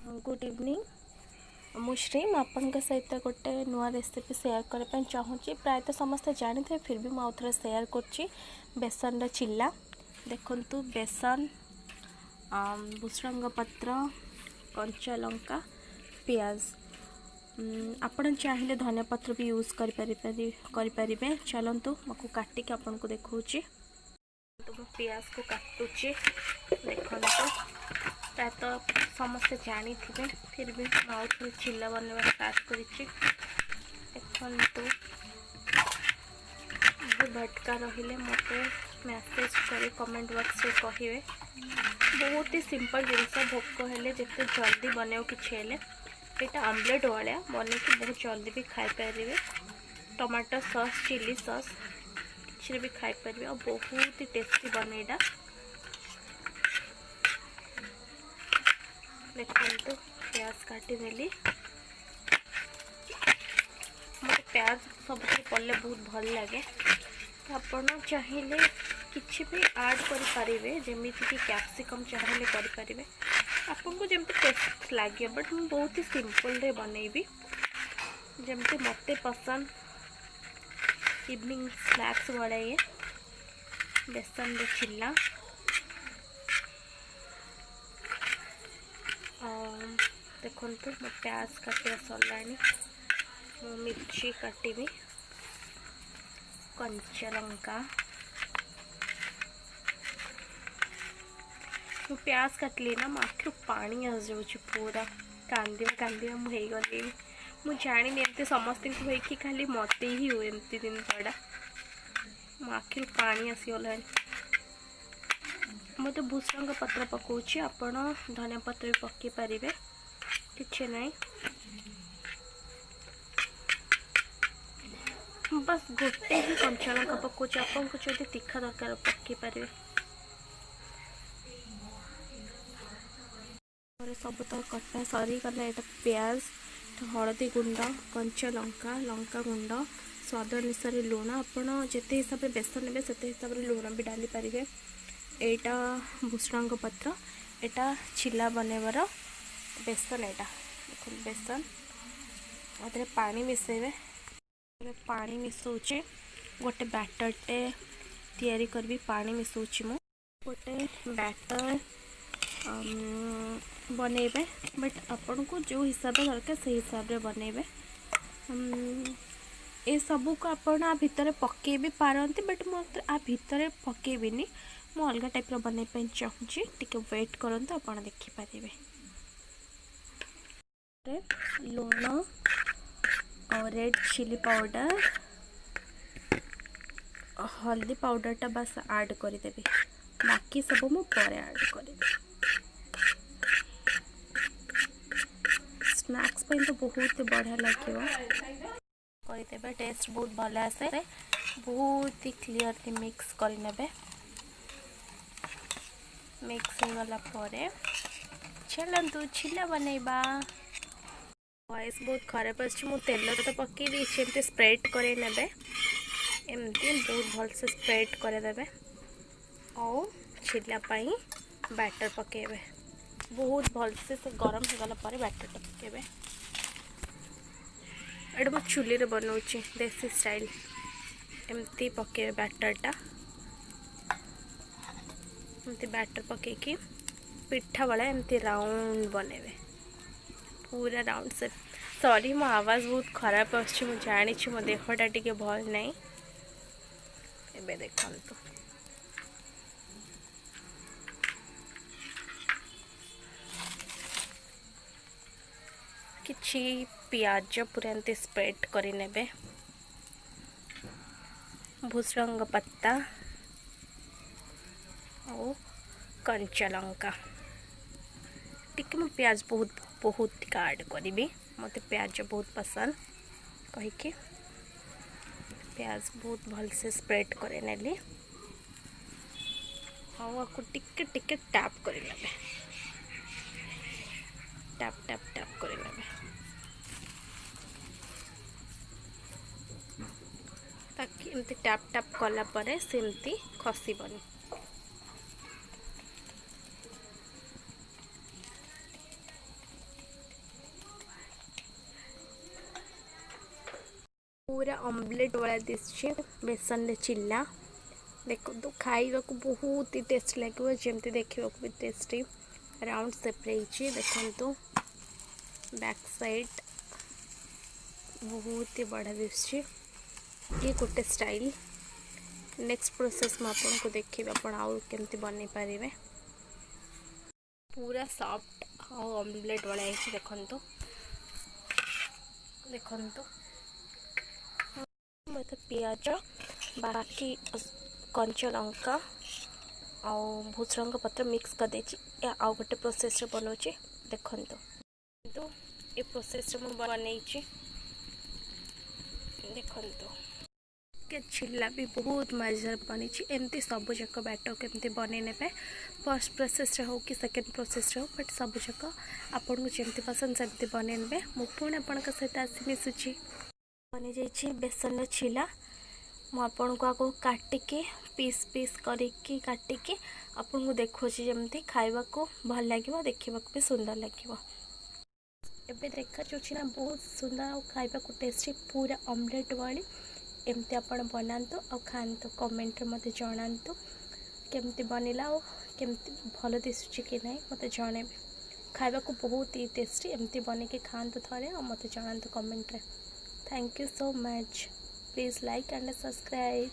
Good evening मुश्री आपंक सहित गोटे नुआ रेसिपी सेयार करने चाहूँगी। प्रायतः समस्ते जानी थे फिर भी मुझे सेयार कर बेसन चिल्ला देखु बेसन भुसंग पत्र कंचा लंका पियाज आपण चाहिए धनिया पत्र भी यूज करें। चलतु मको काटिक आपन को देखा तो पियाज को काटुची देखो प्रायतः समस्ते जानी थे फिर भी मुझे चिल्ला बनवा स्टार्ट करी भटका रही मत मैसेज कर कमेंट बॉक्स में कहे। बहुत ही सिंपल जिनस भोक हेले जिते जल्दी बनव कि यहाँ ऑमलेट वाला बन कि बहुत जल्दी भी खाई पारे। टमाटो सॉस चिली सॉस किसी भी खाई पारे और बहुत ही टेस्टी बने यहाँ देखो प्याज काटिदेली मत प्याज सब पड़े बहुत भल लगे। आपड़ चाहिए किसी भी ऐड करें जमी कि कैप्सिकम चाहिए करें आपको जमी टेस्ट लगे। बट मुझे बहुत ही सिंपल रे बनईबी जमती मत पसंद इवनिंग स्नैक्स वाला ये बेसन चिल्ला देखो मो प्याज काटा सरला मु मिर्ची काटबी कंचा लंका मु प्याज काटली ना मो आखिर पानी आ जाऊँ पूरा कांदिया मुझे गली मुझे जानी एमती समस्त हुए कि खाली मत ही हुए एमती जिनसा मो आखिर पानी आसीगला मत भूसंग पत्र पकाऊँ आपण धनिया पत्र भी पकई पारे किसी ना बस गोटे ही कंचा लंका पकाऊँ आपको जब तीखा दरकार पकई पारे। सब तो कटा सरीगला ये प्याज हलदी गुंड कंचा लंका लंका गुंड स्वाद अनुसार लुण आपड़ जिते हिसाब से बेसन ने से हिसाब से लुण भी डाली पारे। यहाँ भुसंग पत्र यहाँ चिल्ला बनइबार बेसन यहाँ देख बेसन अरे पानी मिसेबे पानी मिसौचे गोटे बैटरटे तैयारी करबी पानी मिसौची मु गोटे बैटर बनइबे बट आपन को जो हिसाब से दरकार से हिसाब से बनइबे। ए सबू को आपण आ भितर पकई भी पारती बट मुझे आ भितर पकईबिनी मु अलग टाइप बनवाई चाहूँगी टिके वेट करंतु आपण देखिपारे। लुण और रेड चिली पाउडर हल्दी पाउडर टा बस ऐड करदेवी बाकी सब मु परे ऐड करेबी। स्नैक्स पे तो बहुत बढ़िया लगे करदे टेस्ट बहुत भल आसे बहुत ही क्लीयरली मिक्स करने मिक्स हो गला चलतु चिल्ला बनइबा। वॉइस बहुत खराब अच्छे तेल तो पकई एमती स्प्रेड करे एमती बहुत भल से स्प्रेड करदे और चिल्ला बैटर पकेबे बहुत भल से गरम हो गला बैटर पकेबे। एटा मो चुली रे बनाऊँ देसी स्टाइल एमती पकेबे बैटरटा एमती बैटर पकईकि पिठा वाला एमती राउंड बनेबे पूरा राउंड से। सॉरी मो आवाज़ बहुत खराब आछी मु जानी मो देहटा टिके भल नहीं एबे देखंतु किछि पियाज पूरा एमती स्प्रेड करने भुसंग पत्ता और कंचा लंका टिके मु प्याज बहुत बहुत ऐड करी मत प्याज बहुत पसंद कहीकि प्याज बहुत भल से स्प्रेड करे नेली आपको टिके टिके टैप कर टैप टैप टैप कर ताकि एमती टैप टैप कला परे सेमती खसीबनी। पूरा ऑमलेट वाला दिशे बेसन चिल्ला देखो तो खाइबा को बहुत ही टेस्ट लगे जमती देखा भी टेस्टी राउंड सेप रही देखो बैक साइड बहुत ही बढ़िया दिशे ये गोटे स्टाइल नेक्स्ट प्रोसेस में आपको देखिए आप केमती बन पारे पूरा सॉफ्ट ऑमलेट वाला देखो देखो मत पियाज बाकी कंचा लंका भूसरंग पत्र मिक्स कर देची आउ गोटे प्रोसेस रे बनाऊँ देखो तो ये प्रोसेस रे मुझे बनई देखो के चिल्ला भी बहुत मजेदार बनी एमती सब जाक बैटर केमती बन ने फर्स्ट प्रोसेस रे हो कि सेकेंड प्रोसेस रे हो बट सब जाक आपन को जमती पसंद सेमती बने मु पुणी आपण सहित आसी मिसुची बनी जाइए बेसन चिल्ला मुझे को आगे काटिकी पीस पीस करके काटिकी आपन को देखुँ जमती खाइबा को भल लगे देखा भी सुंदर लगे एबे देखा ना बहुत सुंदर और खाइबा को टेस्टी पूरा ऑमलेट वाली एमती आपण बनातु और खातु कमेंट मत जनातु केमती बनला और केमती भल दिशुची कि नहीं मत जन खाइबा को बहुत ही टेस्टी एमती बन के खातु थे और मत जनातु कमेंट रे thank you so much please like and subscribe.